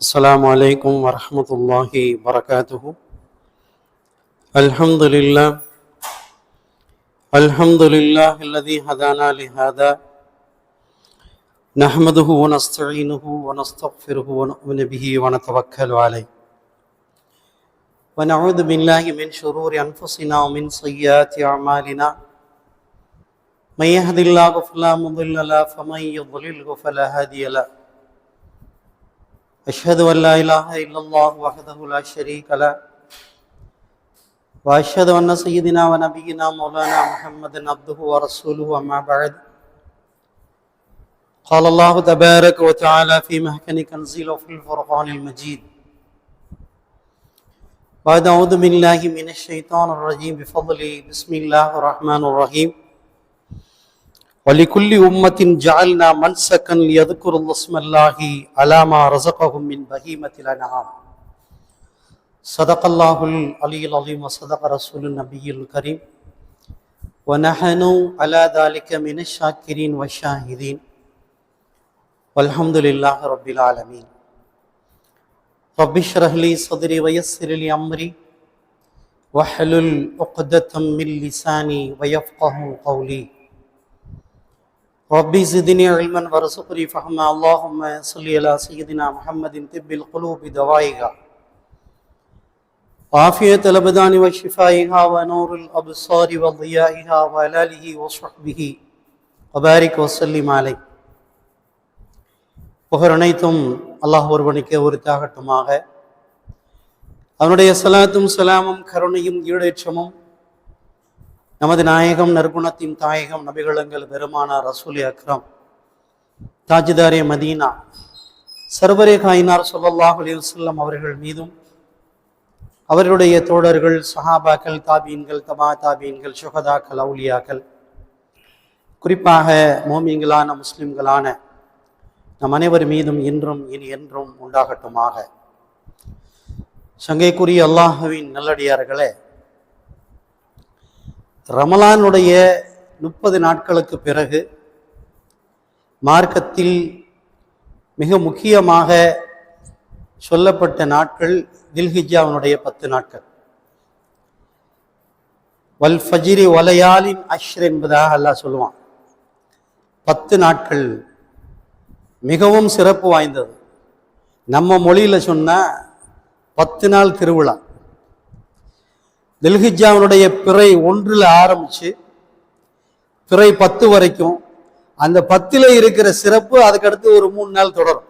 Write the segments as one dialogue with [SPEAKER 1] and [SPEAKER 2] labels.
[SPEAKER 1] السلام عليكم ورحمة الله وبركاته. الحمد لله الذي هدانا لهذا نحمده ونستعينه ونستغفره ونؤمن به ونتوكل عليه ونعوذ بالله من شرور أنفسنا ومن سيئات أعمالنا من يهد الله فلا مضل له ومن يضلل فلا هادي له. أشهد أن لا إله إلا الله وحده لا شريك له وأشهد أن سيدنا ونبينا مولانا محمد عبده ورسوله أما بعد. قال الله تبارك وتعالى في محكم تنزيل وفي الفرقان المجيد بعد أعوذ بالله من الشيطان الرجيم بفضله بسم الله الرحمن الرحيم. وَلِكُلِّ أُمَّةٍ جَعَلْنَا مَنْسَكًا لِيَذْكُرُوا اسْمَ اللَّهِ عَلَى مَا رَزَقَهُم مِّن بَهِيمَةِ الْأَنْعَامِ. صدق الله العلي العظيم وصدق رسول النبي الكريم ونحن على ذلك من الشاكرين والشاهدين والحمد لله رب العالمين. رب اشرح لي صدري ويسر لي أمري واحلل عقدة من لساني ويفقهوا قولي. ربي زدني علما وارزقني فهما. اللهم صل على سيدنا محمد طب القلوب دوائها وعافية الأبدان وشفائها ونور الأبصار وضيائها وعلى آله وصحبه وبارك وسلم عليه. புகழ் அனைத்தும் அல்லாஹ் ஒருவனுக்கே உரித்தாகட்டுமாக. அவனுடைய ஸலாத்தும் ஸலாமும் கருணையும் ஈடேற்றமும் நமது நாயகம் நற்குணத்தின் தாயகம் நபிகளங்கள் பெருமானார் ரசூல் அக்ரம் தாஜிதாரே மதீனா சர்வரே காயினார் ஸல்லல்லாஹு அலைஹி வஸல்லம் அவர்கள் மீதும் அவர்களுடைய தோழர்கள் சஹாபாக்கள் தாபீன்கள் தபா தாபீன்கள் சுஹதாக்கள் அவுலியாக்கள் குறிப்பாக மோமீன்களான முஸ்லிம்களான நம் அனைவர் மீதும் இன்றும் இனி என்றும் உண்டாகட்டுமாக. சங்கைக்குரிய அல்லாஹுவின் நல்லடியார்களே, ரமலானுடைய 30 நாட்களுக்கு பிறகு மார்க்கத்தில் மிக முக்கியமாக சொல்லப்பட்ட நாட்கள் தில்ஹிஜ்ஜாவினுடைய 10 நாட்கள். வல் ஃபஜ்ரி வலயாலின் அஷ்ர் என்பதாக அல்லாஹ் சொல்லுவான். 10 நாட்கள் மிகவும் சிறப்பு வாய்ந்தது. நம்ம மொழியில சொன்னா 10 நாள் திருவிழா. தில்ஹிஜ்ஜாவினுடைய பிறை 1 ஆரம்பிச்சு பிறை 10 வரைக்கும் அந்த 10 இருக்கிற சிறப்பு அதுக்கடுத்து ஒரு 3 நாள் தொடரும்.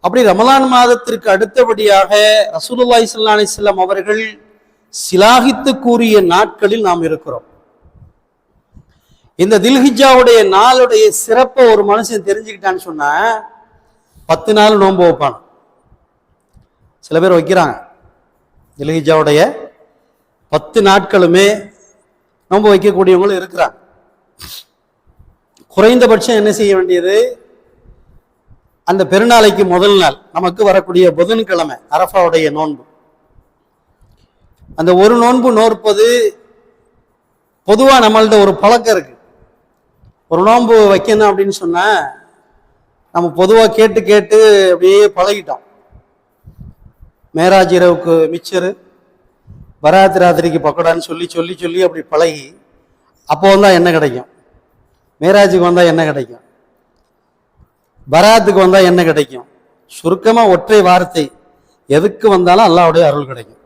[SPEAKER 1] அப்படி ரமலான் மாதத்திற்கு அடுத்தபடியாக ரசூலுல்லாஹி ஸல்லல்லாஹு அலைஹி வஸல்லம் அவர்கள் சிலாகித்து கூறிய நாட்களில் நாம் இருக்கிறோம். இந்த தில்ஹிஜ்ஜாவுடைய நாளுடைய சிறப்பை ஒரு மனுஷன் தெரிஞ்சுக்கிட்டான்னு சொன்னா 10 நாள் நோன்பு வைப்பான். சில பேர் வைக்கிறாங்க. தில்ஹிஜ்ஜாவுடைய 10 நாட்களுமே நோன்பு வைக்கக்கூடியவங்களும் இருக்கிறாங்க. குறைந்தபட்சம் என்ன செய்ய வேண்டியது, அந்த பெருநாளைக்கு முதல் நாள் நமக்கு வரக்கூடிய புதன்கிழமை அரஃபாவுடைய நோன்பு, அந்த ஒரு நோன்பு நோற்பது பொதுவா நம்மள்ட்ட ஒரு பழக்கம் இருக்கு. ஒரு நோன்பு வைக்கணும் அப்படின்னு சொன்னா நம்ம பொதுவா கேட்டு கேட்டு அப்படியே பழகிட்டோம். மேராஜ் இரவுக்கு மிச்சரு, பராத் ராத்திரிக்கு பக்கோடான்னு சொல்லி சொல்லி சொல்லி அப்படி பழகி அப்போ வந்தால் என்ன கிடைக்கும், மேராஜுக்கு வந்தால் என்ன கிடைக்கும், பராத்துக்கு வந்தால் என்ன கிடைக்கும், சுருக்கமாக ஒற்றை வார்த்தை, எதுக்கு வந்தாலும் அல்லாஹ்வுடைய அருள் கிடைக்கும்.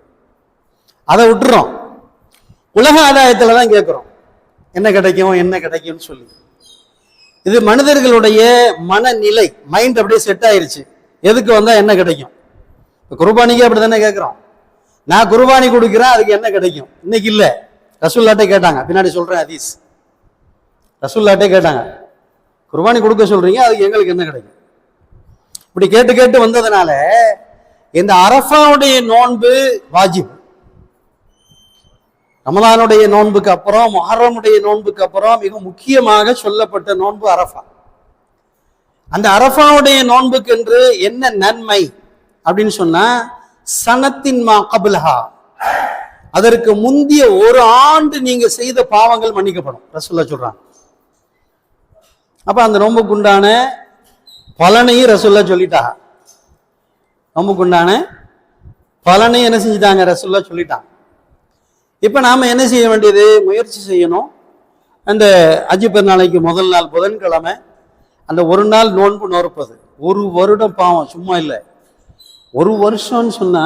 [SPEAKER 1] அதை விட்டுறோம். உலக ஆதாயத்தில் தான் கேட்குறோம் என்ன கிடைக்கும் என்ன கிடைக்கும்னு சொல்லி. இது மனிதர்களுடைய மனநிலை, மைண்ட் அப்படியே செட் ஆயிருச்சு. எதுக்கு வந்தால் என்ன கிடைக்கும். இப்போ குர்பானிக்கு அப்படி தானே கேட்குறோம். நான் குர்பானி கொடுக்குறேன், அதுக்கு என்ன கிடைக்கும். இன்னைக்கு இல்லை, ரசூல்லாட்டே கேட்டாங்க. பின்னாடி சொல்கிறேன் ஹதீஸ். ரசூல்லாட்டே கேட்டாங்க, குர்பானி கொடுக்க சொல்றீங்க, அதுக்கு எங்களுக்கு என்ன கிடைக்கும். இப்படி கேட்டு கேட்டு வந்ததுனால இந்த அரஃபாவுடைய நோன்பு வாஜிப். ரமலானுடைய நோன்புக்கு அப்புறம் முஹர்ரமுடைய நோன்புக்கு அப்புறம் மிக முக்கியமாக சொல்லப்பட்ட நோன்பு அரஃபா. அந்த அரஃபாவுடைய நோன்புக்கு என்று என்ன நன்மை அப்படின்னு சொன்னா, சனத்தின் மா கபில்ஹா, அதற்கு முந்திய ஒரு ஆண்டு நீங்க செய்த பாவங்கள் மன்னிக்கப்படும் ரசூலுல்லாஹ் சொல்றாங்க. அப்ப அந்த நோன்புக்குண்டான பலனையும் ரசூல்லா சொல்லிட்டா. நோம்புக்குண்டான பலனையும் என்ன செஞ்சுட்டாங்க, ரசூல்லா சொல்லிட்டான். இப்ப நாம என்ன செய்ய வேண்டியது, முயற்சி செய்யணும். அந்த அஜி பெருநாளைக்கு முதல் நாள் புதன்கிழமை அந்த ஒரு நாள் நோன்பு நோற்பது. ஒரு வருடம் பாவம் சும்மா இல்லை. ஒரு வருஷம்னு சொன்னா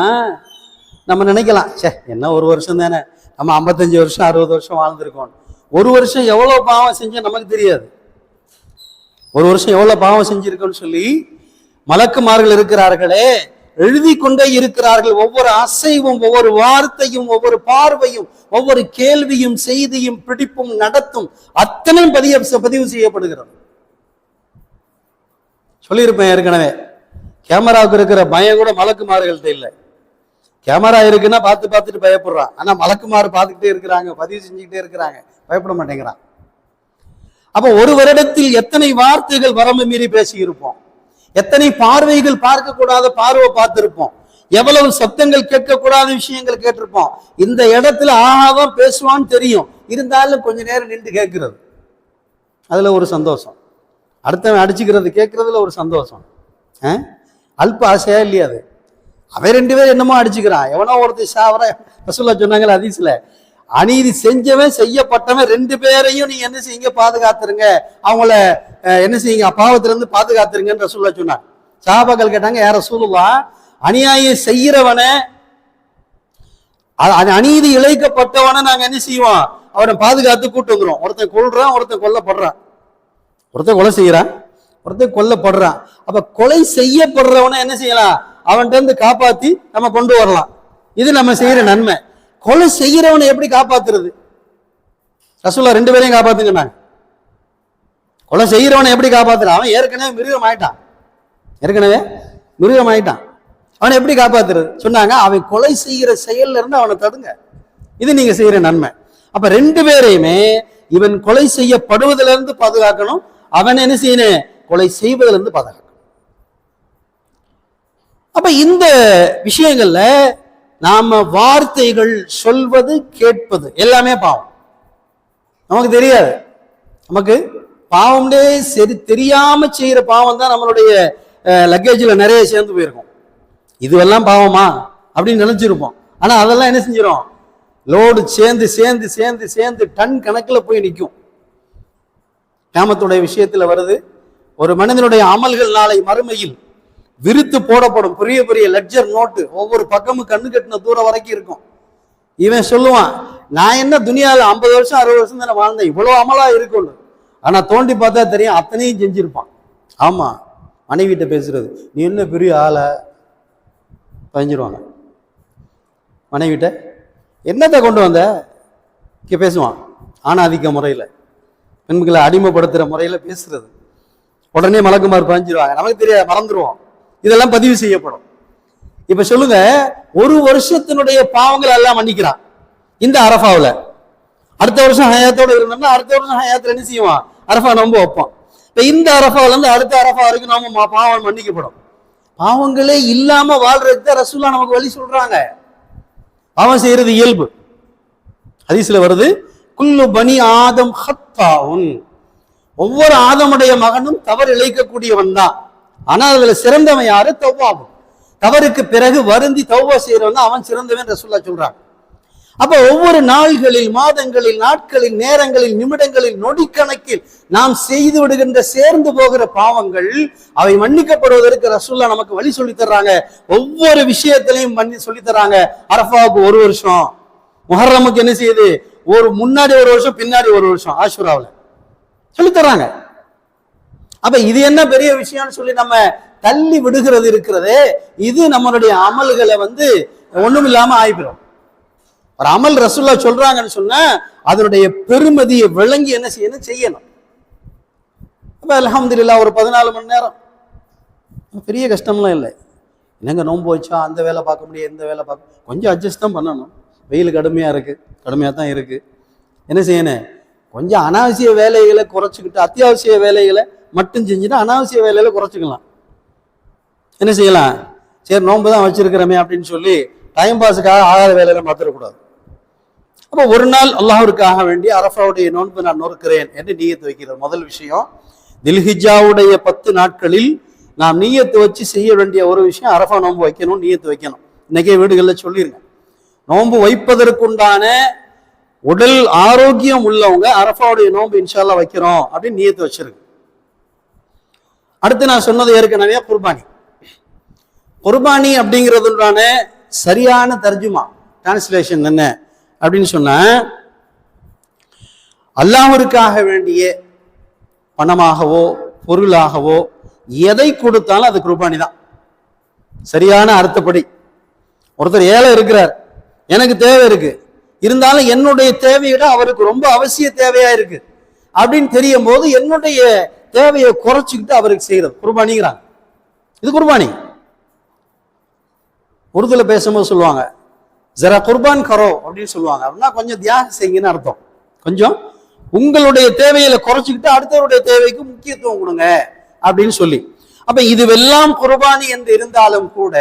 [SPEAKER 1] நம்ம நினைக்கலாம், சே என்ன ஒரு வருஷம் தானே, நம்ம 55 வருஷம் 60 வருஷம் வாழ்ந்திருக்கோம். ஒரு வருஷம் எவ்வளவு பாவம் செஞ்சோம் நமக்கு தெரியாது. ஒரு வருஷம் எவ்வளவு பாவம் செஞ்சிருக்கோன்னு சொல்லி மலக்குமார்கள் இருக்கிறார்களே, எழுதி கொண்டே இருக்கிறார்கள். ஒவ்வொரு அசைவும், ஒவ்வொரு வார்த்தையும், ஒவ்வொரு பார்வையும், ஒவ்வொரு கேள்வியும், செய்தியும், பிடிப்பும், நடத்தும் அத்தனையும் பதிவு செய்யப்படுகிறது. சொல்லியிருப்பேன் ஏற்கனவே, கேமராவுக்கு இருக்கிற பயம் கூட மலக்குமார்கள்ட்ட இல்லை. கேமரா இருக்குன்னா பார்த்துட்டு பயப்படுறான். ஆனா மலக்குமாறு பார்த்துக்கிட்டே இருக்கிறாங்க, பதிவு செஞ்சுக்கிட்டே இருக்கிறாங்க, பயப்பட மாட்டேங்கிறான். அப்ப ஒரு வருடத்தில் எத்தனை வார்த்தைகள் வரம்பு மீறி பேசி இருப்போம், எத்தனை பார்வைகள் பார்க்கக்கூடாத பார்வை பார்த்திருப்போம், எவ்வளவு சத்தங்கள் கேட்கக்கூடாத விஷயங்கள் கேட்டிருப்போம். இந்த இடத்துல ஆகாதான் பேசுவான்னு தெரியும், இருந்தாலும் கொஞ்ச நேரம் நின்று கேட்கிறது, அதுல ஒரு சந்தோஷம். அடுத்தவன் அடிச்சுக்கிறது கேட்கறதுல ஒரு சந்தோஷம். அல்ப ஆசையா இல்லையா அது? அவன் 2 பேரும் என்னமோ அடிச்சுக்கிறான், எவனோ ஒருத்தர் சாவர. ரசூலுல்லாஹ் சொன்னாங்களே ஹதீஸ்ல, அநீதி செஞ்சவன் செய்யப்பட்டவன் 2 பேரையும் நீங்க என்ன செய்யுங்க, பாதுகாத்துருங்க, அவங்கள என்ன செய்யுங்க, பாவத்திலிருந்து பாதுகாத்துருங்கன்னு ரசூலுல்லாஹ் சொன்னார். சஹாபாக்கள் கேட்டாங்க, யா ரசூலுல்லாஹ், அநியாயம் செய்யறவன, அநீதி இழைக்கப்பட்டவனை நாங்க என்ன செய்வோம், அவனை பாதுகாத்து கூட்டு வந்துடும். ஒருத்தன் கொல்றான், ஒருத்தன் கொல்லப்படுறான், ஒருத்தன் கொலை செய்யறான், ஒருத்தன் கொல்லப்படுறான். அப்ப கொலை செய்யப்படுறவனை என்ன செய்யலாம், அவன்கிட்ட இருந்து காப்பாத்தி நம்ம கொண்டு வரலாம். இது நம்ம செய்யற நன்மை. கொலை செய்யறவனை எப்படி காப்பாத்துறது? ரசூலுல்லாஹ் 2 பேரையும் காப்பாத்துங்க. கொலை செய்யறவனை எப்படி காப்பாத்துறான்? அவன் ஏற்கனவே மிருகம் ஆயிட்டான், அவனை எப்படி காப்பாத்துறது சொன்னாங்க, அவன் கொலை செய்கிற செயல்ல இருந்து அவனை தடுங்க. இது நீங்க செய்யற நன்மை. அப்ப 2 பேரையுமே இவன் கொலை செய்யப்படுவதிலிருந்து இருந்து பாதுகாக்கணும், அவன் என்ன செய்யணும், கொலை செய்வதிலிருந்து பாதுகாக்கணும். அப்ப இந்த விஷயங்கள்ல நாம வார்த்தைகள் சொல்வது, கேட்பது எல்லாமே பாவம். நமக்கு தெரியாது, நமக்கு பாவம்னே சரி தெரியாம செய்யற பாவம் தான் நம்மளுடைய லக்கேஜ்ல நிறைய சேர்ந்து போயிருக்கும். இதுவெல்லாம் பாவமா அப்படின்னு நினைச்சிருப்போம். ஆனா அதெல்லாம் என்ன செஞ்சிடும், லோடு சேர்ந்து சேர்ந்து சேர்ந்து சேர்ந்து டன் கணக்கில் போய் நிற்கும். கியாமத்துடைய விஷயத்துல வருது, ஒரு மனிதனுடைய அமல்கள் நாளை மறுமையில் விரித்து போடப்படும். பெரிய பெரிய லெட்ஜர் நோட்டு, ஒவ்வொரு பக்கமும் கண்ணு கட்டின தூரம் வரைக்கும் இருக்கும். இவன் சொல்லுவான், நான் என்ன துனியாவில் 50 வருஷம் 60 வருஷம் தானே வாழ்ந்தேன், இவ்வளவு அமலா இருக்கும்னு. ஆனா தோண்டி பார்த்தா தெரியும், அத்தனையும் செஞ்சிருப்பான். ஆமா, மனைவிட்ட பேசுறது, நீ என்ன பெரிய ஆளை பதிஞ்சிருவாங்க. மனைவிட்ட என்னத்தை கொண்டு வந்த பேசுவான். ஆணாதிக்க முறையில், பெண்களை அடிமைப்படுத்துற முறையில பேசுறது. உடனே மலக்குமார் பதிஞ்சிருவாங்க, நமக்கு தெரியாது, மறந்துடுவோம். இதெல்லாம் பதிவு செய்யப்படும். இப்ப சொல்லுங்க, ஒரு வருஷத்தினுடைய பாவங்கள் எல்லாம் மன்னிக்கிறான் இந்த அரஃபாவுல. அடுத்த வருஷம் ஹயாத்தோட இருந்தோம்னா அடுத்த வருஷம் ஹயாத்துல என்ன செய்வான், அரஃபா நோன்பு வைப்பான். இப்ப இந்த அரஃபாவில இருந்து அடுத்த அரஃபா வரைக்கும் நம்ம பாவம் மன்னிக்கப்படும். பாவங்களே இல்லாம வாழ்றதுக்கு தான் ரசூலுல்லாஹ் நமக்கு வழி சொல்றாங்க. பாவம் செய்யறது இயல்பு. ஹதீஸ்ல வருது, குல்லு பனி ஆதம் ஹத்தாவுன், ஒவ்வொரு ஆதமுடைய மகனும் தவறு இழைக்கக்கூடியவன் தான். ஆனால் அதுல சிறந்தவன் யாரு, தௌவாபு. தவறுக்கு பிறகு வருந்தி தௌபா செய்யறவன் தான் அவன் சிறந்தவன் ரசூலுல்லாஹ் சொல்றாங்க. அப்ப ஒவ்வொரு நாள்களில், மாதங்களில், நாட்களில், நேரங்களில், நிமிடங்களில், நொடிக்கணக்கில் நாம் செய்து விடுகின்ற சேர்ந்து போகிற பாவங்கள் அவை மன்னிக்கப்படுவதற்கு ரசூலுல்லாஹ் நமக்கு வழி சொல்லி தர்றாங்க. ஒவ்வொரு விஷயத்திலையும் சொல்லி தர்றாங்க. அரஃபாவுக்கு 1 வருஷம், முஹர்ரமுக்கு என்ன செய்யுது, ஒரு முன்னாடி 1 வருஷம், பின்னாடி 1 வருஷம், ஆஷுராவுல சொல்லி தர்றாங்க. அப்ப இது என்ன பெரிய விஷயம்னு சொல்லி நம்ம தள்ளி விடுகிறது இருக்கிறதே, இது நம்மளுடைய அமல்களை ஒண்ணும் இல்லாம ஆயிடும். ஒரு அமல் ரசூலுல்லாஹ் சொல்றாங்கன்னு சொன்னா அதனுடைய பெருமதியை விளங்கி என்ன செய்யணும். அப்ப அல்ஹம்துலில்லாஹ் ஒரு 14 மணி நேரம் பெரிய கஷ்டம்லாம் இல்லை. என்னங்க நோன்பு வச்சா அந்த வேலை பார்க்க முடியாது, இந்த வேலை பார்க்க, கொஞ்சம் அட்ஜஸ்ட் தான் பண்ணணும். வெயில் கடுமையாக தான் இருக்கு. என்ன செய்யணும், கொஞ்சம் அனாவசிய வேலைகளை குறைச்சிக்கிட்டு அத்தியாவசிய வேலைகளை மட்டும் செஞ்சுட்டு அனாவசிய வேலைகளை குறைச்சிக்கலாம். என்ன செய்யலாம், சரி நோன்பு தான் வச்சிருக்கிறோமே அப்படின்னு சொல்லி டைம் பாஸுக்காக ஆகாத வேலையில மாத்திரக்கூடாது. அப்போ ஒரு நாள் அல்லாஹ்விற்காக வேண்டி அரஃபாவுடைய நோன்பு நான் நோக்கிறேன் என்று நியத்து வைக்கிறது. முதல் விஷயம், தில்ஹிஜ்ஜாவுடைய 10 நாட்களில் நாம் நீயத்து வச்சு செய்ய வேண்டிய ஒரு விஷயம் அரஃபா நோன்பு வைக்கணும், நீயத்து வைக்கணும். இன்னைக்கே வீடுகளில் சொல்லிருங்க. நோன்பு வைப்பதற்குண்டான உடல் ஆரோக்கியம் உள்ளவங்க அரஃபாவுடைய நோன்பு இன்ஷால்லா வைக்கிறோம் அப்படின்னு நீயத்து வச்சிருக்கு. அடுத்து நான் சொன்னது ஏற்கனவே குர்பானி. குர்பானி அப்படிங்கிறதுன்றான சரியான தர்ஜுமா டிரான்ஸ்லேஷன் என்ன அப்படின்னு சொன்ன, அல்லாஹ்விற்காக வேண்டிய பணமாகவோ பொருளாகவோ எதை கொடுத்தாலும் அது குர்பானி தான். சரியான அர்த்தப்படி ஒருத்தர் ஏழை இருக்கிறார், எனக்கு தேவை இருக்கு, இருந்தாலும் என்னுடைய தேவையிட அவருக்கு ரொம்ப அவசிய தேவையா இருக்கு அப்படின்னு தெரியும் போது என்னுடைய தேவையை குறைச்சிக்கிட்டு அவருக்கு செய்யறது குர்பானிங்கிறாங்க. இது குர்பானி. உருதுல பேசும்போது சொல்லுவாங்க ஜரா குர்பான் கரோ அப்படின்னு சொல்லுவாங்க. அப்படின்னா கொஞ்சம் தியாகம் செய்யுங்கன்னு அர்த்தம். கொஞ்சம் உங்களுடைய தேவையில குறைச்சிக்கிட்டு அடுத்தவருடைய தேவைக்கு முக்கியத்துவம் கொடுங்க அப்படின்னு சொல்லி. அப்ப இதுவெல்லாம் குர்பானி என்று இருந்தாலும் கூட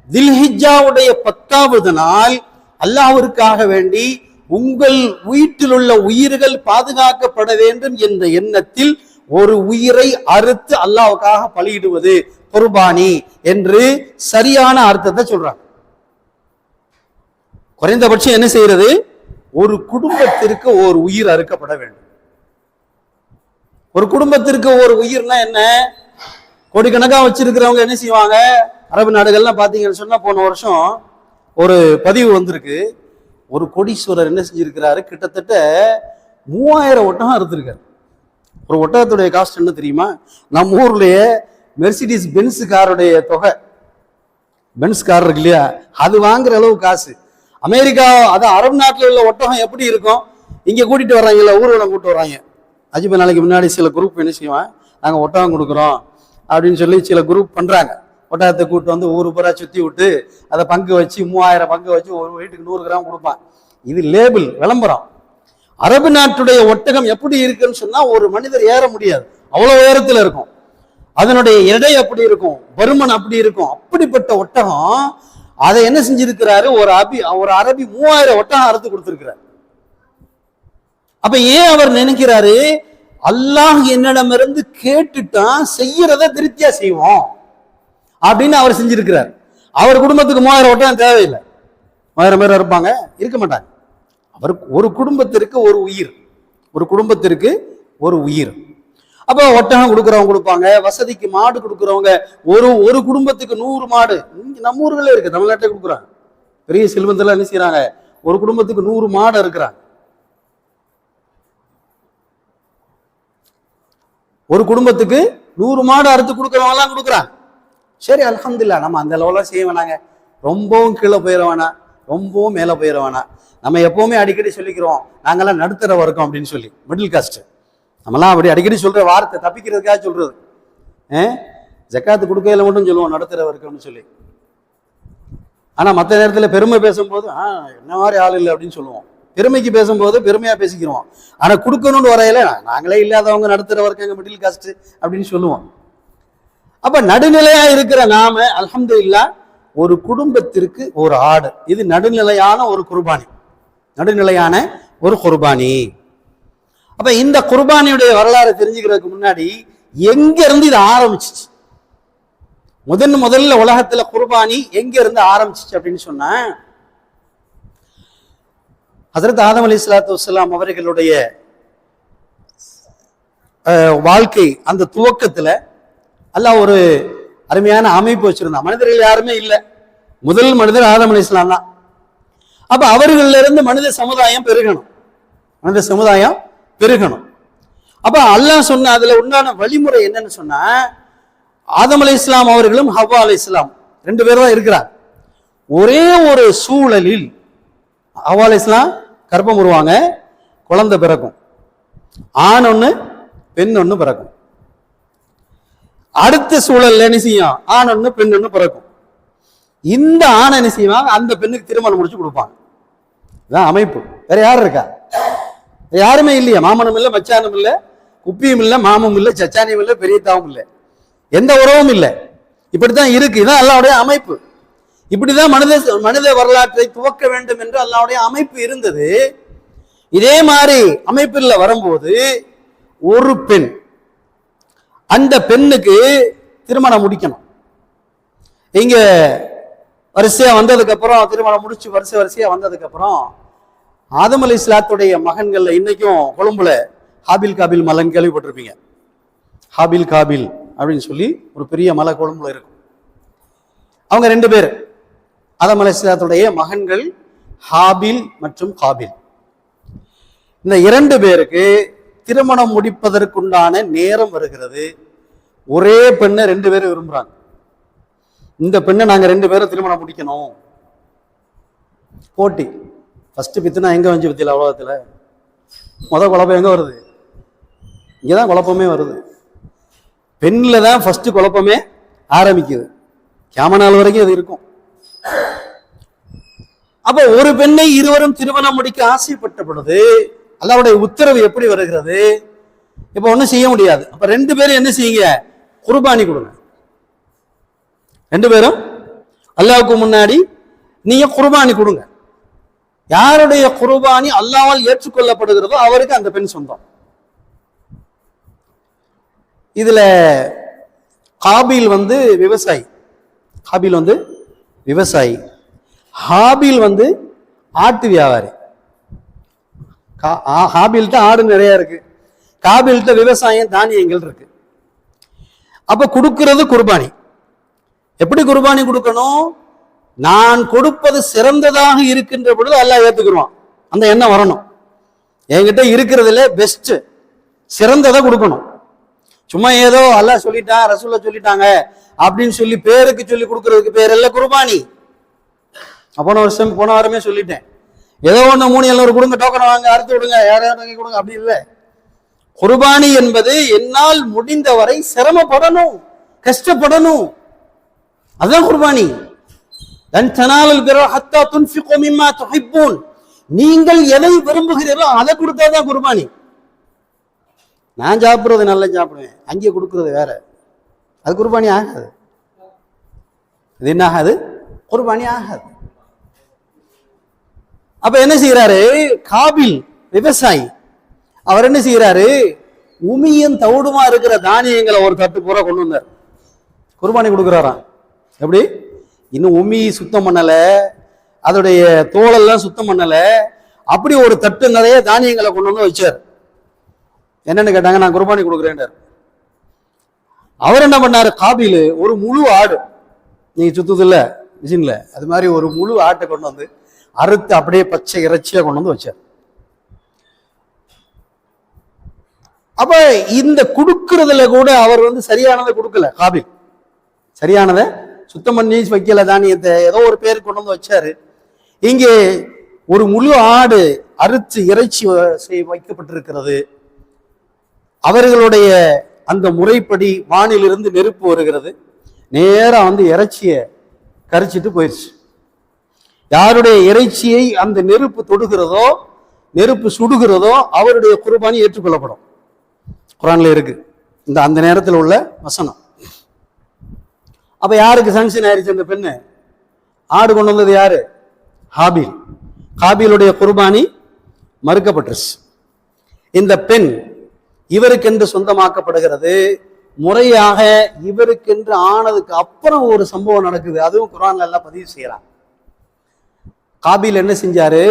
[SPEAKER 1] தில்ஹிஜ்ஜாவுடைய 10வது நாள் அல்லாஹ்விற்காக வேண்டி உங்கள் வீட்டில் உள்ள உயிர்கள் பாதுகாக்கப்பட வேண்டும் என்ற எண்ணத்தில் ஒரு உயிரை அறுத்து அல்லாஹ்வுக்காக பலியிடுவது குர்பானி என்று சரியான அர்த்தத்தை சொல்றாங்க. குறைந்தபட்சம் என்ன செய்யறது? ஒரு குடும்பத்திற்கு ஒரு உயிர் அறுக்கப்பட வேண்டும். ஒரு குடும்பத்திற்கு ஒரு உயிர்னா என்ன? கோடிக்கணக்கா வச்சிருக்கிறவங்க என்ன செய்வாங்க? அரபு நாடுகள்லாம் பாத்தீங்கன்னு சொன்னா போன வருஷம் ஒரு பதிவு வந்திருக்கு. ஒரு கோடீஸ்வரர் என்ன செஞ்சிருக்கிறாரு, கிட்டத்தட்ட 3000 ஒட்டகம் அறுத்திருக்காரு. ஒரு ஒட்டகத்துடைய காஸ்ட் என்ன தெரியுமா? நம்ம ஊர்லயே மெர்சிடிஸ் பென்ஸ் காருடைய தொகை, பென்ஸ் கார் இருக்கு இல்லையா, அது வாங்குற அளவு காசு. அமெரிக்கா, அது அரபு நாட்டில் உள்ள ஒட்டகம் எப்படி இருக்கும்? இங்க கூட்டிட்டு வர்றாங்கல்ல, ஊர்வலம் கூட்டு வர்றாங்க. அஜிப நாளைக்கு முன்னாடி சில குரூப் என்ன செய்வான், நாங்க ஒட்டகம் கொடுக்குறோம் அப்படின்னு சொல்லி சில குரூப் பண்றாங்க. ஒட்டகத்தை கூட்டு வந்து ஊரு பூரா சுத்தி விட்டு அதை பங்கு வச்சு 3000 பங்கு வச்சு ஒரு வீட்டுக்கு 100 கிராம் கொடுப்பான். இது லேபிள், விளம்பரம். அரபு நாட்டுடைய ஒட்டகம் எப்படி இருக்குன்னு சொன்னா ஒரு மனிதர் ஏற முடியாது, அவ்வளவு உயரத்துல இருக்கும். அதனுடைய எடை அப்படி இருக்கும், பருமன் அப்படி இருக்கும். அப்படிப்பட்ட ஒட்டகம் அதை என்ன செஞ்சிருக்கிறாரு, ஒரு அரபி 3000 ஒட்டகம் அறுத்து கொடுத்திருக்கிறார். அப்ப ஏன் அவர் நினைக்கிறாரு, அல்லாஹ் என்னிடமிருந்து கேட்டுட்டான், செய்யறத திருப்தியா செய்வோம் அப்படின்னு அவர் செஞ்சிருக்கிறார். அவர் குடும்பத்துக்கு 3000 ஒட்டகம் தேவையில்லை. 1000 பேர் இருப்பாங்க, இருக்க மாட்டாங்க. அவருக்கு ஒரு குடும்பத்திற்கு ஒரு உயிர், ஒரு குடும்பத்திற்கு ஒரு உயிர். அப்ப ஒட்டகம் கொடுக்குறவங்க கொடுப்பாங்க, வசதிக்கு மாடு கொடுக்குறவங்க ஒரு குடும்பத்துக்கு 100 மாடு. நம்ம ஊர்களே இருக்கு, தமிழ்நாட்டிலே கொடுக்குறாங்க. பெரிய செல்வந்தெல்லாம் என்ன செய்யறாங்க, ஒரு குடும்பத்துக்கு 100 மாடு இருக்கிறாங்க. ஒரு குடும்பத்துக்கு 100 மாடு அறுத்து கொடுக்குறவங்க எல்லாம் கொடுக்குறாங்க. சரி, அல்ஹம்துலில்லாஹ். நம்ம அந்த லெவலாம் செய்ய வேணாங்க, ரொம்பவும் கீழே போயிட வேணாம், ரொம்பவும் மேலே போயிட வேணாம். நம்ம எப்பவுமே அடிக்கடி சொல்லிக்கிறோம், நாங்கெல்லாம் நடுத்தர வர்க்கம் அப்படின்னு சொல்லி, மிடில் காஸ்ட். நம்மலாம் அப்படி அடிக்கடி சொல்ற வார்த்தை, தப்பிக்கிறதுக்காக சொல்றது. ஜக்காத்து கொடுக்கையில மட்டும் சொல்லுவோம் நடுத்தர வர்க்கம்னு சொல்லி. ஆனா மற்ற நேரத்தில் பெருமை பேசும்போது என்ன மாதிரி ஆள் இல்லை அப்படின்னு சொல்லுவோம். பெருமைக்கு பேசும்போது பெருமையா பேசிக்கிறோம். ஆனா கொடுக்கணும்னு வரையில நாங்களே இல்லாதவங்க நடுத்தர வர்க்கங்க, மிடில் காஸ்ட் அப்படின்னு சொல்லுவோம். அப்ப நடுநிலையா இருக்கிற நாம அல்ஹம்துலில்லாஹ் ஒரு குடும்பத்திற்கு ஒரு ஆடு, இது நடுநிலையான ஒரு குர்பானி, நடுநிலையான ஒரு குர்பானி. அப்ப இந்த குர்பானியுடைய வரலாறு தெரிஞ்சுக்கிறதுக்கு முன்னாடி எங்க இருந்து இது ஆரம்பிச்சிச்சு, முதல்ல உலகத்துல குர்பானி எங்க இருந்து ஆரம்பிச்சிச்சு அப்படின்னு சொன்னா, ஹஜ்ரத் ஆதம் அலைஹிஸ்ஸலாத்து வஸ்ஸலாம் அவர்களுடைய வாழ்க்கை அந்த துவக்கத்துல அல்லாஹ் ஒரு அருமையான அமைப்பு வச்சிருந்தான். மனிதர்கள் யாருமே இல்லை, முதல் மனிதர் ஆதம் அலைஹிஸ்ஸலாம் தான். அப்ப அவர்கள இருந்து மனித சமுதாயம் பெருகணும், மனித சமுதாயம் பெருகணும். அப்ப அல்லாஹ் சொன்ன அதுல உண்டான வழிமுறை என்னன்னு சொன்னா, ஆதம் அலைஹிஸ்ஸலாம் அவர்களும் ஹவ்வா அலைஹிஸ்ஸலாம் 2 பேரும் தான் இருக்கிறார். ஒரே ஒரு சூழலில் ஹவ்வா அலைஹிஸ்ஸலாம் கர்ப்பம் உருவாங்க, குழந்தை பிறக்கும், ஆண் ஒண்ணு பெண் ஒண்ணு பிறக்கும். அடுத்த சூழல்ல என்ன செய்யும், ஆண் ஒண்ணு பெண் ஒண்ணு பிறக்கும். இந்த ஆண் என்ன செய்வாங்க, அந்த பெண்ணுக்கு திருமணம் முடிச்சு கொடுப்பாங்க. இதான் அமைப்பு. வேற யாரும் இருக்கா? யாருமே இல்லையா, மாமனும் இல்லை, மச்சானும் இல்லை, குப்பியும் இல்லை, மாமும் இல்லை, சச்சானியும் இல்லை, பெரியத்தாவும் இல்லை, எந்த உறவும் இல்லை. இப்படித்தான் இருக்கு. இதான் அல்லாஹ்வுடைய அமைப்பு. இப்படிதான் மனித வரலாற்றை துவக்க வேண்டும் என்று அல்லாஹ்வுடைய அமைப்பு இருந்தது. இதே மாதிரி அமைப்பில் வரும்போது ஒரு பெண், அந்த பெண்ணுக்கு திருமணம் முடிக்கணும். இங்க வரிசையா வந்ததுக்கு அப்புறம் திருமணம் முடிச்சு வரிசையா வந்ததுக்கு அப்புறம் ஆதம் அலைஹிஸ்ஸலாத்துடைய மகன்கள்ல இன்னைக்கும் கொழும்புல ஹாபில் காபில் மலைன்னு கேள்விப்பட்டிருப்பீங்க. ஹாபில் காபில் அப்படின்னு சொல்லி ஒரு பெரிய மலை கொழும்புல இருக்கும். அவங்க 2 பேர் ஆதம் அலைஹிஸ்ஸலாத்துடைய மகன்கள் ஹாபில் மற்றும் காபில். இந்த 2 பேருக்கு திருமணம் முடிப்பதற்குண்டான நேரம் வருகிறது. ஒரே பெண்ணை 2 பேரும் விரும்புறாங்க. இந்த பெண்ணை நாங்க 2 பேரும் திருமணம் முடிக்கணும். போட்டி. ஃபர்ஸ்ட் பித்துனா எங்க வந்து பத்தியில உலகத்துல குழப்பம் எங்க வருது? இங்கதான் குழப்பமே வருது. பெண்ல தான் ஃபர்ஸ்ட் குழப்பமே ஆரம்பிக்குது. கியாமத் நாள் வரைக்கும் அது இருக்கும். அப்ப ஒரு பெண்ணை இருவரும் திருமணம் முடிக்க ஆசைப்பட்ட பொழுது அல்லாஹ்வுடைய உத்தரவு எப்படி வருகிறது? இப்ப ஒண்ணும் செய்ய முடியாது. அப்ப 2 பேரும் என்ன செய்யுங்க? குர்பானி கொடுங்க. 2 பேரும் அல்லாஹ்வுக்கு முன்னாடி நீங்க குர்பானி கொடுங்க. யாருடைய குர்பானி அல்லாஹ்வால் ஏற்றுக்கொள்ளப்படுகிறதோ அவருக்கு அந்த பெண் சொந்தம். இதுல காபில் வந்து விவசாயி, காபில் வந்து விவசாயி, ஹாபில் வந்து ஆட்டு வியாபாரி. ஹாபில்கிட்ட ஆடு நிறைய இருக்கு, காபில்கிட்ட விவசாயம் தானியங்கள் இருக்கு. அப்ப கொடுக்கிறது குர்பானி. எப்படி குர்பானி கொடுக்கணும்? நான் கொடுப்பது சிறந்ததாக இருக்கின்ற பொழுது அல்லாஹ் ஏத்துக்குருவான். அந்த எண்ணம் வரணும். என்கிட்ட இருக்கிறதுல பெஸ்ட் சிறந்ததை கொடுக்கணும். சும்மா ஏதோ அல்லாஹ் சொல்லிட்டான் ரசூலுல்லாஹ் சொல்லிட்டாங்க அப்படின்னு சொல்லி பேருக்கு சொல்லி கொடுக்கறதுக்கு பேர் இல்ல குர்பானி. போன வாரமே சொல்லிட்டேன். ஏதோ ஒண்ணு 3 700 கொடுங்க, டோக்கன் வாங்க, அறுத்து விடுங்க, யாரையும் கொடுங்க, அப்படி இல்லை. குர்பானி என்பது என்னால் முடிந்தவரை சிரமப்படணும், கஷ்டப்படணும். அதுதான் குர்பானி. நீங்கள் எதை விரும்புகிறீர்களோ அதை கொடுத்தாதான் குர்பானி. நான் சாப்பிடுறது நல்லா சாப்பிடுவேன், அங்கே கொடுக்கறது வேற, அது குர்பானி ஆகாது. இது என்ன ஆகாது? குர்பானி ஆகாது. அப்ப என்ன செய்யறாரு காபில் விவசாயி? அவர் என்ன செய்யறாரு? உமியும் தவிடுமா இருக்கிற தானியங்களை ஒரு தட்டு பூரா கொண்டு வந்தார், குர்பானி கொடுக்குறாராம். எப்படி? இன்னும் உமி சுத்தம் பண்ணல, அதோடைய தோலெல்லாம் சுத்தம் பண்ணல, அப்படி ஒரு தட்டு நிறைய தானியங்களை கொண்டு வந்து வச்சார். என்னன்னு கேட்டாங்க, நான் குர்பானி கொடுக்குறேன். அவர் என்ன பண்ணாரு? காபில் ஒரு முழு ஆடு, நீங்க சுத்தது இல்ல மிஷின்ல, அது மாதிரி ஒரு முழு ஆட்டை கொண்டு வந்து அறுத்து அப்படியே பச்சை இறைச்சியா கொண்டு வந்து வச்சார். அப்ப இந்த கொடுக்கறதுல கூட அவர் வந்து சரியானதை கொடுக்கல. காபில் சரியானதை சுத்தம் பண்ணி வைக்கல, தானியத்தை ஏதோ ஒரு பேர் கொண்டு வந்து வச்சாரு. இங்கே ஒரு முழு ஆடு அறுத்து இறைச்சி வைக்கப்பட்டிருக்கிறது. அவர்களுடைய அந்த முறைப்படி வானிலிருந்து நெருப்பு வருகிறது, நேரா வந்து இறைச்சியை கரிச்சிட்டு போயிடுச்சு. யாருடைய இறைச்சியை அந்த நெருப்பு தொடுகிறதோ, நெருப்பு சுடுகிறதோ, அவருடைய குர்பானி ஏற்றுக்கொள்ளப்படும். குர்ஆன்ல இருக்கு இந்த அந்த நேரத்தில் உள்ள வசனம். அப்ப யாருக்கு சாங்ஷன் ஆயிடுச்சு? அந்த பெண்ணு ஆடு கொண்டு வந்தது யாரு? ஹாபில். காபிலுடைய குர்பானி மறுக்கப்பட்டுருச்சு. இந்த பெண் இவருக்கென்று சொந்தமாக்கப்படுகிறது. முறையாக இவருக்கென்று ஆனதுக்கு அப்புறம் ஒரு சம்பவம் நடக்குது, அதுவும் குர்ஆன்ல எல்லாம் பதிவு செய்யறான். காபில் என்ன செஞ்சாரு?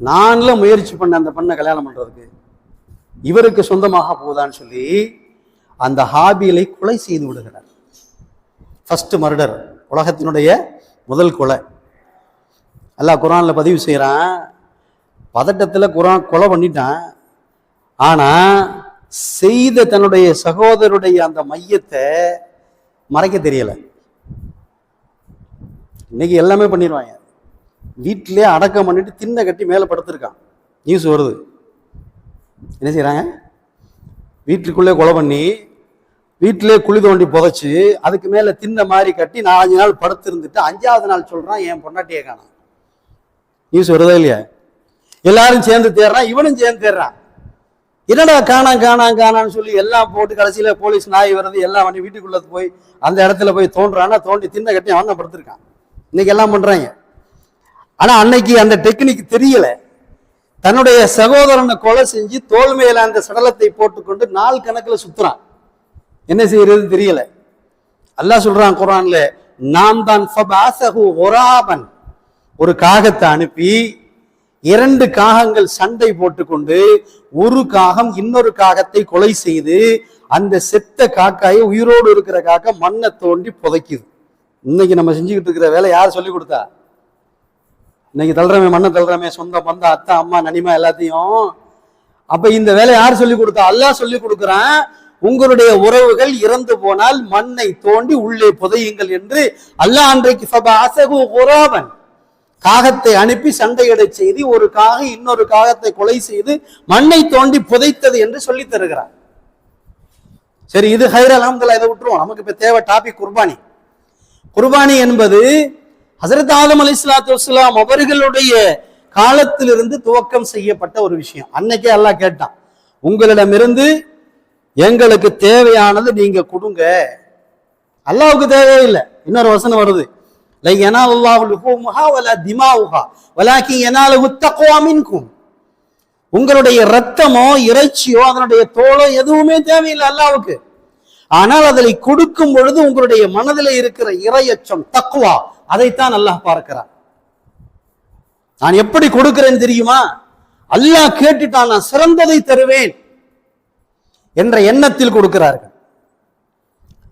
[SPEAKER 1] நான்ல முயற்சி பண்ண அந்த பெண்ணை கல்யாணம் பண்றதுக்கு, இவருக்கு சொந்தமாக போகுதான்னு சொல்லி அந்த ஹாபிலை கொலை செய்து விடுகிறார். ஃபர்ஸ்ட் மர்டர், உலகத்தினுடைய முதல் கொலை. அல்லாஹ் குர்ஆன்ல பதிவு செய்யறான். பதட்டத்துல குர்ஆன் கொலை பண்ணிட்டான். ஆனா செய்த தன்னுடைய சகோதரருடைய அந்த மையத்தை மறைக்க தெரியல. இன்னைக்கு எல்லாமே பண்ணிடுவாங்க. வீட்டிலே அடக்கம் பண்ணிட்டு திண்ணை கட்டி மேல படுத்திருக்கான், நியூஸ் வருது. என்ன செய்யறாங்க? வீட்டுக்குள்ளே கொலை பண்ணி வீட்டிலே குழி தோண்டி புதைச்சு அதுக்கு மேல திண்ணை மாதிரி கட்டி 4-5 நாள் படுத்து இருந்துட்டு 5ஆவது நாள் சொல்றான் என் பொண்டாட்டியை காணோம். நியூஸ் வருதா இல்லையா? எல்லாரும் சேர்ந்து தேடுறான், இவனும் சேர்ந்து தேடுறான். என்னடா காணான்னு சொல்லி எல்லாம் போட்டு கடைசியில போலீஸ் நாய் வருது, எல்லாம் பண்ணி வீட்டுக்குள்ள போய் அந்த இடத்துல போய் தோன்றான்னா, தோண்டி திண்ணை கட்டி அவன் படுத்திருக்கான். இன்னைக்கு எல்லாம் பண்றாங்க. ஆனா அன்னைக்கு அந்த டெக்னிக் தெரியல. தன்னுடைய சகோதரனை கொலை செஞ்சு தோல் மேல அந்த சடலத்தை போட்டுக்கொண்டு நாள் கணக்குல சுத்துறான். என்ன செய்யறது தெரியல. அல்லாஹ் சொல்றான் குர்ஆன்ல, நாம் தான் ஒரு காகத்தை அனுப்பி 2 காகங்கள் சண்டை போட்டுக்கொண்டு ஒரு காகம் இன்னொரு காகத்தை கொலை செய்து அந்த செத்த காக்காயை உயிரோடு இருக்கிற காக்கா மண்ணை தோண்டி புதைக்குது. இன்னைக்கு நம்ம செஞ்சுக்கிட்டு இருக்கிற வேலை யார் சொல்லி கொடுத்தா? இன்னைக்கு தள்ளுறமே, மண்ணை தள்ளுறமே, சொந்த பந்த அத்தா அம்மா நனிமா எல்லாத்தையும். அப்ப இந்த வேலை யார் சொல்லி கொடுத்தா? அல்லாஹ் சொல்லி கொடுக்குறான். உங்களுடைய உறவுகள் இறந்து போனால் மண்ணை தோண்டி உள்ளே புதையுங்கள் என்று அல்லாஹ் அன்றைக்கு காகத்தை அனுப்பி சண்டையிடை செய்து ஒரு காகம் இன்னொரு காகத்தை கொலை செய்து மண்ணை தோண்டி புதைத்தது என்று சொல்லி தருகிறார். சரி, இது ஹைர் அல்ஹம்துலில்லாஹ், இதை விட்டுருவோம். நமக்கு இப்ப தேவை டாபிக் குர்பானி. குர்பானி என்பது ஹஸரத் ஆதம் அலைஹிஸ்ஸலாத்து வஸ்ஸலாம் அவர்களுடைய காலத்திலிருந்து துவக்கம் செய்யப்பட்ட ஒரு விஷயம். அன்னைக்கே அல்லாஹ் கேட்டான், உங்களிடமிருந்து எங்களுக்கு தேவையானது நீங்க கொடுங்க. அல்லாஹ்வுக்கு தேவையில்லை. இன்னொரு வசனம் வருது, உங்களுடைய ரத்தமோ இறைச்சியோ அதனுடைய தோலோ எதுவுமே தேவையில்லை அல்லாஹ்வுக்கு. ஆனால் அதில் கொடுக்கும் பொழுது உங்களுடைய மனதில் இருக்கிற இறையச்சம், தக்வா, அதைத்தான் அல்லாஹ் பார்க்கிறான். நான் எப்படி கொடுக்கிறேன் தெரியுமா? அல்லாஹ் கேட்டுட்டான், நான் சிறந்ததை தருவேன் என்ற எண்ணத்தில் கொடுக்கிறார்கள்.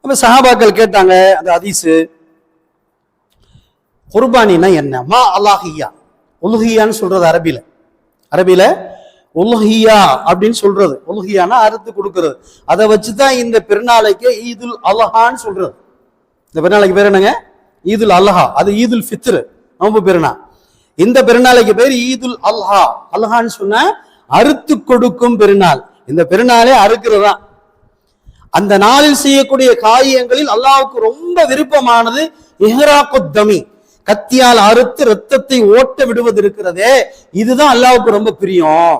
[SPEAKER 1] அப்ப சஹாபாக்கள் கேட்டாங்க, அந்த ஹதீஸ், குர்பானினா என்ன? மா அல்லாஹியா, உலுஹியான்னு சொல்றது அரபில உலுஹியா அப்படின்னு சொல்றது. உலுஹியானா அறுத்து கொடுக்கிறது. அதை வச்சுதான் இந்த பெருநாளைக்கு ஈதுல் அல்ஹான்னு சொல்றது. இந்த பெருநாளைக்கு பேர் என்னங்க? ஈதுல் அல்ஹா. அது ஈதுல் ஃபித்ர், நோன்பு பெருநாள். இந்த பெருநாளைக்கு பேர் ஈதுல் அல்ஹா. அல்ஹான்னு சொன்னா அறுத்து கொடுக்கும் பெருநாள். இந்த பெருநாளே அறுக்கிறதா. அந்த நாளில் செய்யக்கூடிய காரியங்களில் அல்லாஹ்வுக்கு ரொம்ப விருப்பமானது இஹ்ராக்குத் தமி, கத்தியால் அறுத்து ரத்தத்தை ஓட்ட விடுவது இருக்கிறதே, இதுதான் அல்லாஹ்வுக்கு ரொம்ப பிரியம்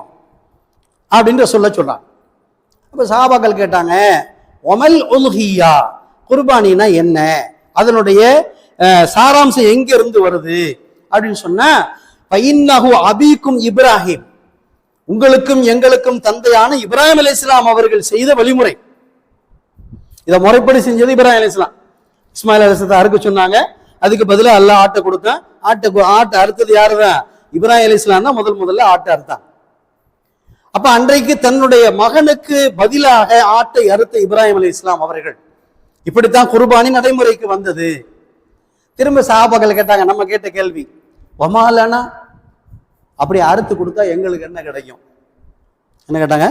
[SPEAKER 1] அப்படின்னு சொல்றாங்க. அப்ப சஹாபாக்கள் கேட்டாங்க, ஒமல் உல்ஹியா, குர்பானினா என்ன? அதனுடைய சாராம்சம் எங்க இருந்து வருது அப்படின்னு சொன்னா, பைன்னஹு அபீக்கும் இப்ராஹிம், உங்களுக்கும் எங்களுக்கும் தந்தையான இப்ராஹிம் அலைஹிஸ்ஸலாம் அவர்கள் செய்த வழிமுறை. இதை முறைப்படி செஞ்சது இப்ராஹிம் அலைஹிஸ்ஸலாம். இஸ்மாயில் அலைஹிஸ்ஸலாத்தை அறுக்க சொன்னாங்க, அதுக்கு பதிலாக அல்லாஹ் ஆட்டை கொடுத்தான். ஆட்டை அறுத்தது யாருதான்? இப்ராஹிம் அலைஹிஸ்ஸலாம் தான் முதல்ல ஆட்டை அறுத்தான். அப்ப அன்றைக்கு தன்னுடைய மகனுக்கு பதிலாக ஆட்டை அறுத்த இப்ராஹிம் அலைஹிஸ்ஸலாம் அவர்கள். இப்படித்தான் குர்பானி நடைமுறைக்கு வந்தது. திரும்ப சஹாபாக்கள் கேட்டாங்க, நம்ம கேட்ட கேள்வி, வமாலனா, அப்படி அறுத்து கொடுத்தா எங்களுக்கு என்ன கிடைக்கும்? என்ன கேட்டாங்க?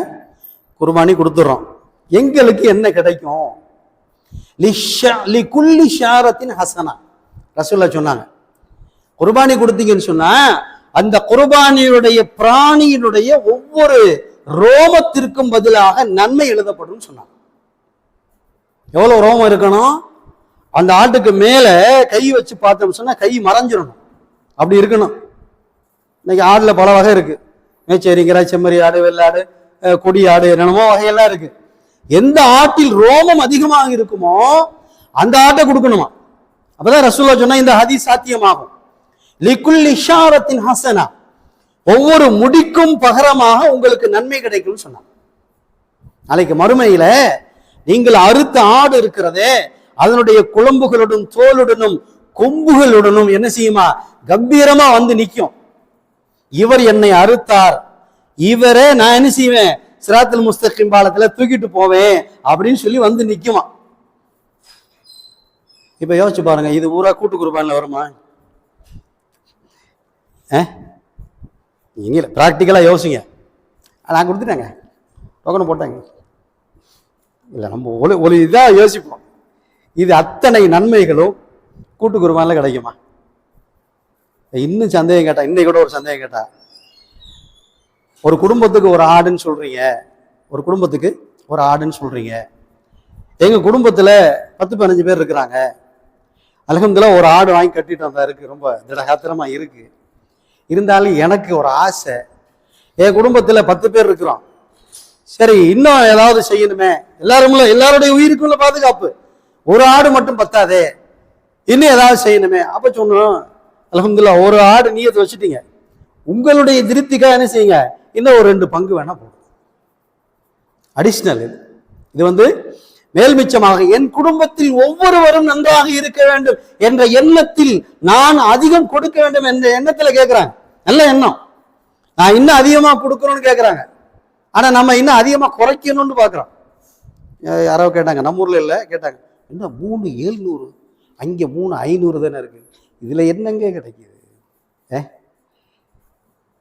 [SPEAKER 1] குர்பானி கொடுத்துறோம், எங்களுக்கு என்ன கிடைக்கும்? லிகுல்லி ஷாரத்தின் ஹசனா, ரசூலுல்லாஹ் சொன்னாங்க. குர்பானி கொடுத்தீங்கன்னு சொன்னா அந்த குர்பானியுடைய பிராணியினுடைய ஒவ்வொரு ரோமத்திற்கும் பதிலாக நன்மை எழுதப்படும் சொன்னாங்க. எவ்வளவு ரோமம் இருக்கணும்? அந்த ஆட்டுக்கு மேல கை வச்சு பார்த்தோம் சொன்னா கை மறைஞ்சிடணும், அப்படி இருக்கணும். இன்னைக்கு ஆடுல பல வகை இருக்கு. மேச்சேரிங்கிற செம்மறி ஆடு, வெள்ளாடு, கொடி ஆடு, என்னென்னமோ வகையெல்லாம் இருக்கு. எந்த ஆட்டில் ரோமம் அதிகமாக இருக்குமோ அந்த ஆட்டை கொடுக்கணுமா. அப்பதான் ரசூலுல்லாஹ் சொன்னா இந்த ஹதீஸ் சாத்தியமாகும். லிகுல்லி ஷாரத்தின் ஹசனா, ஒவ்வொரு முடிக்கும் பகரமாக உங்களுக்கு நன்மை கிடைக்கும் சொன்னாங்க. நாளைக்கு மறுமையில நீங்கள் அறுத்த ஆடு இருக்கிறதே, அதனுடைய குழம்புகளுடன் தோலுடனும் கொம்புகளுடனும் என்ன செய்யுமா? கம்பீரமா வந்து நிற்கும். இவர் என்னை அறுத்தார், இவரே நான் என்ன செய்வேன்? சிராத்துல் முஸ்தகிம் பாலத்துல தூக்கிட்டு போவேன் அப்படின்னு சொல்லி வந்து நிக்குமா. இப்ப யோசிச்சு பாருங்க, இது ஊரா கூட்டு குர்பான்ல வருமா? நீங்க பிராக்டிக்கலா யோசிங்க. நான் கொடுத்துட்டேங்க, டோக்கன் போட்டாங்க. இல்லை, நம்ம ஒரு இதாக யோசிப்போம். இது அத்தனை நன்மைகளும் கூட்டு குர்பான்ல கிடைக்குமா? இன்னும் சந்தேகம் கேட்டா, இன்னைக்கு கூட ஒரு சந்தேகம் கேட்டா, ஒரு குடும்பத்துக்கு ஒரு ஆடுன்னு சொல்றீங்க, ஒரு குடும்பத்துக்கு ஒரு ஆடுன்னு சொல்றீங்க. எங்க குடும்பத்துல 10-15 பேர் இருக்கிறாங்க. அல்ஹம்துலில்லாஹ் ஒரு ஆடு வாங்கி கட்டிட்டு வந்தா இருக்கு, ரொம்ப திடகாத்திரமா இருக்கு. இருந்தாலும் எனக்கு ஒரு ஆசை, என் குடும்பத்துல 10 பேர் இருக்கிறோம், சரி இன்னும் ஏதாவது செய்யணுமே, எல்லாருடைய உயிருக்குள்ள பாதுகாப்பு, ஒரு ஆடு மட்டும் பத்தாதே, இன்னும் ஏதாவது செய்யணுமே. அப்ப சொன்னோம், அல்ஹம்துலில்லாஹ் ஒரு ஆடு நியத்தை வச்சுட்டீங்க, உங்களுடைய திருப்திக்காக என்ன செய்யுங்க, இன்னும் ஒரு 2 பங்கு வேணா போடும், அடிஷ்னல். இது வந்து மேல்மிச்சமாக என் குடும்பத்தில் ஒவ்வொருவரும் நன்றாக இருக்க வேண்டும் என்ற எண்ணத்தில் நான் அதிகம் கொடுக்க வேண்டும் என்ற எண்ணத்துல கேட்கிறாங்க. நல்ல எண்ணம், நான் இன்னும் அதிகமா கொடுக்கணும்னு கேட்கிறாங்க. ஆனா நம்ம இன்னும் அதிகமா குறைக்கணும்னு பாக்குறோம். யாரோ கேட்டாங்க, நம்ம ஊர்ல இல்ல, கேட்டாங்க என்ன 3700 அங்க 3500 தானே இருக்கு, இதுல என்னங்க கிடைக்குது?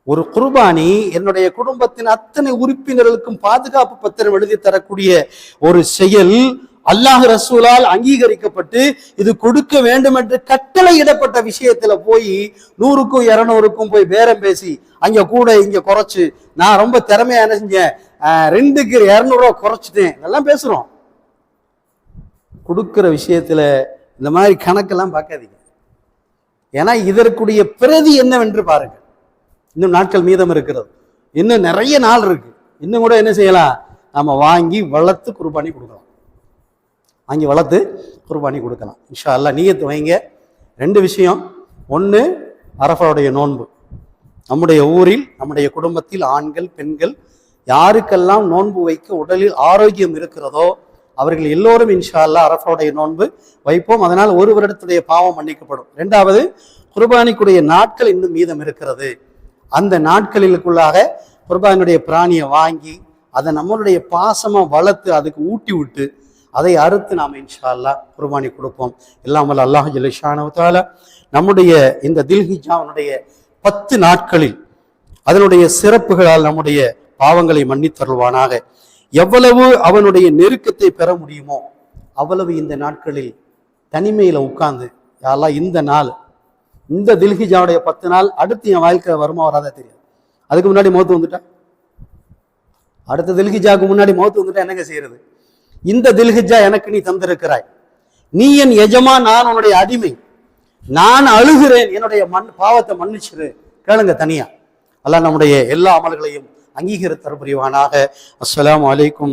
[SPEAKER 1] ஒரு குர்பானி என்னுடைய குடும்பத்தின் அத்தனை உறுப்பினர்களுக்கும் பாதுகாப்பு பத்திரம் எழுதி தரக்கூடிய ஒரு செயல். அல்லாஹ் ரசூலால் அங்கீகரிக்கப்பட்டு இது கொடுக்க வேண்டும் என்று கட்டளை இடப்பட்ட விஷயத்துல போய் 100க்கும் 200க்கும் போய் பேரம் பேசி அங்க கூட இங்க குறைச்சு, நான் ரொம்ப திறமையா என்ன செஞ்சேன், 2க்கு 200 ரூபா குறைச்சிட்டேன், இதெல்லாம் பேசுறோம். கொடுக்கிற விஷயத்துல இந்த மாதிரி கணக்கெல்லாம் பார்க்காதீங்க. ஏன்னா இதற்குரிய பிரதி என்னவென்று பாருங்க. இன்னும் நாட்கள் மீதம் இருக்கிறது, இன்னும் நிறைய நாள் இருக்கு. இன்னும் கூட என்ன செய்யலாம், நம்ம வாங்கி வளர்த்து குர்பானி கொடுக்கலாம். வாங்கி வளர்த்து குர்பானி கொடுக்கலாம். இன்ஷா அல்லாஹ் நியத்து வைங்க. 2 விஷயம். 1, அரஃபாவுடைய நோன்பு. நம்முடைய ஊரில் நம்முடைய குடும்பத்தில் ஆண்கள் பெண்கள் யாருக்கெல்லாம் நோன்பு வைக்க உடலில் ஆரோக்கியம் இருக்கிறதோ அவர்கள் எல்லோரும் இன்ஷா அல்லாஹ் அரஃபாவுடைய நோன்பு வைப்போம். அதனால் ஒரு வருடத்துடைய பாவம் மன்னிக்கப்படும். 2வது, குர்பானிக்குடைய நாட்கள் இன்னும் மீதம் இருக்கிறது. அந்த நாட்களிலுக்குள்ளாக குர்பானுடைய பிராணியை வாங்கி அதை நம்மளுடைய பாசமா வளர்த்து அதுக்கு ஊட்டி விட்டு அதை அறுத்து நாம் இன்ஷா அல்லாஹ் குர்பானி கொடுப்போம். இல்லாமல் அல்லாஹ் ஜல்ல ஷானஹு தஆலா நம்முடைய இந்த தில்ஹிஜ்ஜாவுடைய 10 நாட்களில் அதனுடைய சிறப்புகளால் நம்முடைய பாவங்களை மன்னித்தருள்வானாக. எவ்வளவு அவனுடைய நெருக்கத்தை பெற முடியுமோ அவ்வளவு இந்த நாட்களில் தனிமையில உட்கார்ந்து, யா அல்லாஹ் இந்த நாள், இந்த தில்ஹிஜாவுடைய 10 நாள் அடுத்து என் வாழ்க்கை வருமா வராதா தெரியாது. அதுக்கு முன்னாடி மௌத்து வந்துட்டா, அடுத்த தில்ஹிஜாவுக்கு முன்னாடி மௌத்து வந்துட்டா என்னங்க செய்யறது? இந்த தில்ஹிஜா எனக்கு நீ தந்திருக்கிறாய், நீ என் எஜமான், நான் உன்னுடைய அடிமை, நான் அழுகிறேன், என்னுடைய பாவத்தை மன்னிச்சிரு. கேளுங்க தனியா. அல்லாஹ் நம்முடைய எல்லா அமல்களையும் அங்கீகரித்தல் புரிவானாக. அஸ்ஸலாமு அலைக்கும்.